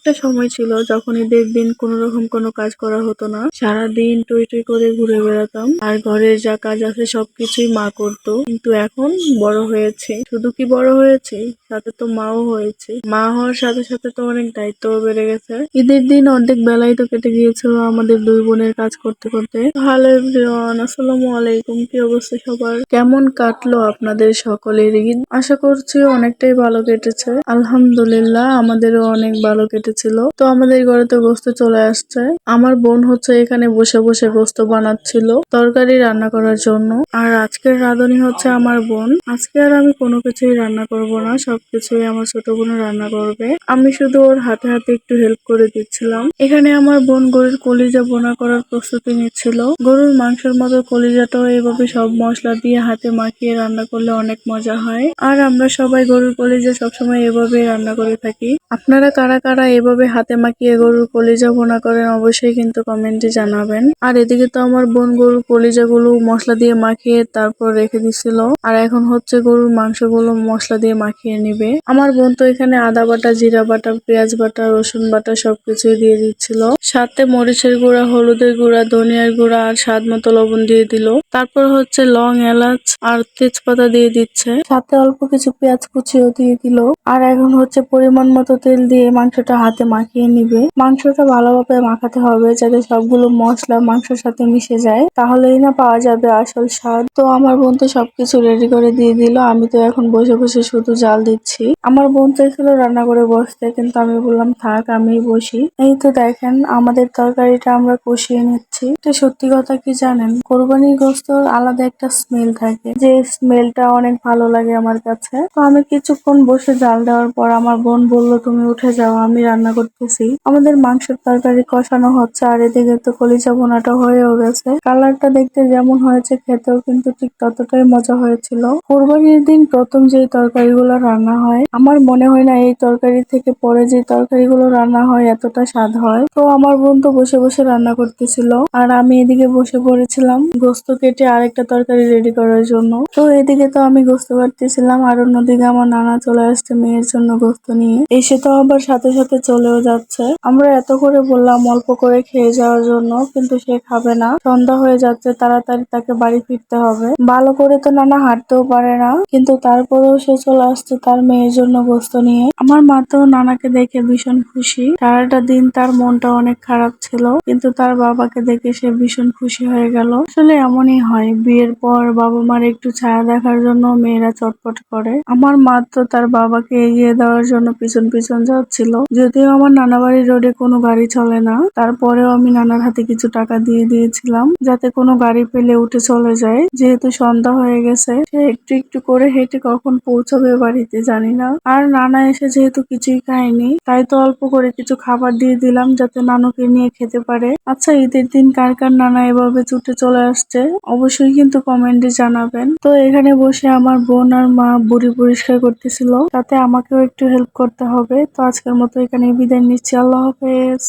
একটা সময় ছিল যখন ঈদের দিন কোনো রকম কোনো কাজ করা হতো না, সারাদিন টই টই করে ঘুরে বেড়াতাম আর ঘরের যা কাজ আছে সবকিছুই মা করতো। কিন্তু এখন বড় হয়েছে, শুধু কি বড় হয়েছে, সাথে তো মাও হয়েছে। মা হওয়ার সাথে সাথে তো অনেক দায়িত্বও বেড়ে গেছে। ঈদের দিন অর্ধেক বেলায় তো কেটে গিয়েছিল আমাদের দুই বোনের কাজ করতে করতে। হ্যালো এভরিওয়ান, আসসালামু আলাইকুম। কি অবস্থা সবার? কেমন কাটলো আপনাদের সকলের ঈদ? আশা করছি অনেকটাই ভালো কেটেছে। আলহামদুলিল্লাহ, আমাদেরও অনেক ভালো কেটেছিল। তো আমাদের ঘরে তো গোস্ত চলে আসছে। আমার বোন হচ্ছে এখানে বসে বসে গোস্ত বানাচ্ছিল তরকারি রান্না করার জন্য। আর আজকের রাঁধুনি হচ্ছে আমার বোন। আজকে আর আমি কোনো কিছুই রান্না করব না, সবকিছুই আমার ছোট বোন রান্না করবে। আমি শুধু ওর হাতে হাতে একটু হেল্প করে দিচ্ছিলাম। এখানে আমার বোন গরুর কলিজা বোনা করার প্রস্তুতি নিচ্ছিল। গরুর মাংসের মতো কলিজাটাও এভাবে সব মশলা দিয়ে হাতে মাখিয়ে রান্না করলে অনেক মজা হয়। আর আমরা সবাই গরুর কলিজা সবসময় এভাবে রান্না করে থাকি। আপনারা কারা কারা এভাবে হাতে মাখিয়ে গরুর কলিজা ভুনা করেন অবশ্যই কিন্তু কমেন্টে জানাবেন। আর এদিকে তো আমার বোন গরুর কলিজাগুলো মশলা দিয়ে মাখিয়ে তারপর রেখে দিছিল। আর এখন হচ্ছে গরুর মাংসগুলো মশলা দিয়ে মাখিয়ে নিবে। আমার বোন তো এখানে আদা বাটা, জিরা বাটা, পেঁয়াজ বাটা, রসুন বাটা সবকিছুই দিয়ে দিচ্ছিল। সাথে মরিচের গুঁড়া, হলুদের গুঁড়া, ধনিয়ার গুঁড়া আর স্বাদ মতো লবণ দিয়ে দিল। তারপর হচ্ছে লং, এলাচ আর তেজপাতা দিয়ে দিচ্ছে। সাথে অল্প কিছু পেঁয়াজ কুচিও দিয়ে দিল। আর এখন হচ্ছে পরিমাণ মতো তেল দিয়ে মাংসটা হাতে মাখিয়ে নিবে। মাংসটা ভালোভাবে মাখাতে হবে যাতে সবগুলো মশলা মাংসের সাথে মিশে যায়, তাহলেই না পাওয়া যাবে আসল স্বাদ। তো আমার বোন তো সবকিছু রেডি করে দিয়ে দিল। আমি তো এখন বসে বসে শুধু জাল দিচ্ছি। আমার বোন চাইছিল রান্না করে বসতে, কিন্তু আমি বললাম থাক, আমি বসি। এই তো দেখেন আমাদের তরকারিটা আমরা কষিয়ে নিচ্ছি। তো সত্যি কথা কি জানেন, কোরবানির গোশত আলাদা একটা স্মেল থাকে, যে স্মেলটা অনেক ভালো লাগে আমার কাছে। তো আমি কিছুক্ষণ বসে জাল দেওয়ার পর আমার বোন বলল তুমি উঠে যাও, আমি রান্না করতেছি। আমাদের মাংসের তরকারি কষানো হচ্ছে আর এদিকে তো কলিজা ভুনাটা হয়েও গেছে। কালারটা দেখতে যেমন হয়েছে, খেতেও কিন্তু ঠিক ততটাই মজা হয়েছিল। কোরবানির দিন প্রথম যে তরকারিগুলো রান্না হয়, আমার মনে হয় না এই তরকারি থেকে পরে যে তরকারিগুলো রান্না হয় এতটা স্বাদ হয়। তো আমার বোন তো বসে বসে রান্না করতেছিল আর আমি এদিকে বসে পড়েছিলাম গোস্ত কেটে আরেকটা তরকারি রেডি করার জন্য। তো এদিকে তো আমি গোস্ত কাটতেছিলাম আর অন্যদিকে আমার নানা চলে আসছে মেয়ের জন্য গোস্ত নিয়ে। এসে তো আবার সাথে সাথে চলেও যাচ্ছে। আমরা এত করে বললাম অল্প করে খেয়ে যাওয়ার জন্য, কিন্তু সে খাবে না। সন্ধ্যা হয়ে যাচ্ছে, তাড়াতাড়ি তাকে বাড়ি ফিরতে হবে। ভালো করে তো নানা হাঁটতেও পারে না, কিন্তু তারপরেও সে চলে আসছে তার মেয়ের জন্য গোস্ত নিয়ে। আমার মা তো নানাকে দেখে ভীষণ খুশি। সারাটা দিন তার মনটা অনেক খারাপ ছিল, কিন্তু তার বাবাকে দেখে সে ভীষণ খুশি হয়ে গেল। আসলে এমনই হয়, বিয়ের পর বাবা মার একটু ছায়া দেখার জন্য মেয়েরা চটপট করে। আমার মা তো তার বাবাকে এগিয়ে দেওয়ার জন্য পিছন পিছন যাচ্ছিল। যদিও আমার নানা বাড়ির রোডে কোনো গাড়ি চলে না, তারপরেও আমি নানার হাতে কিছু টাকা দিয়ে দিয়েছিলাম যাতে কোনো গাড়ি পেলে উঠে চলে যায়। যেহেতু সন্ধ্যা হয়ে গেছে, সে একটু একটু করে হেঁটে কখন পৌঁছাবে বাড়িতে জানি না। আর নানা এসে যেহেতু কিছুই খায়নি, তাই তো অল্প করে কিছু খাবার দিয়ে দিলাম যাতে নানুকে নিয়ে খেতে পারে। আচ্ছা, ঈদের দিন কার কার নানা এভাবে ছুটে চলে আসছে অবশ্যই কিন্তু কমেন্টে জানাবেন। তো এখানে বসে আমার বোন আর মা বুড়ি পরিষ্কার করতেছিল, তাতে আমাকেও একটু হেল্প করতে হবে। তো আজকের মতো এখানে বিদায় নিচ্ছি। আল্লাহ হাফেজ।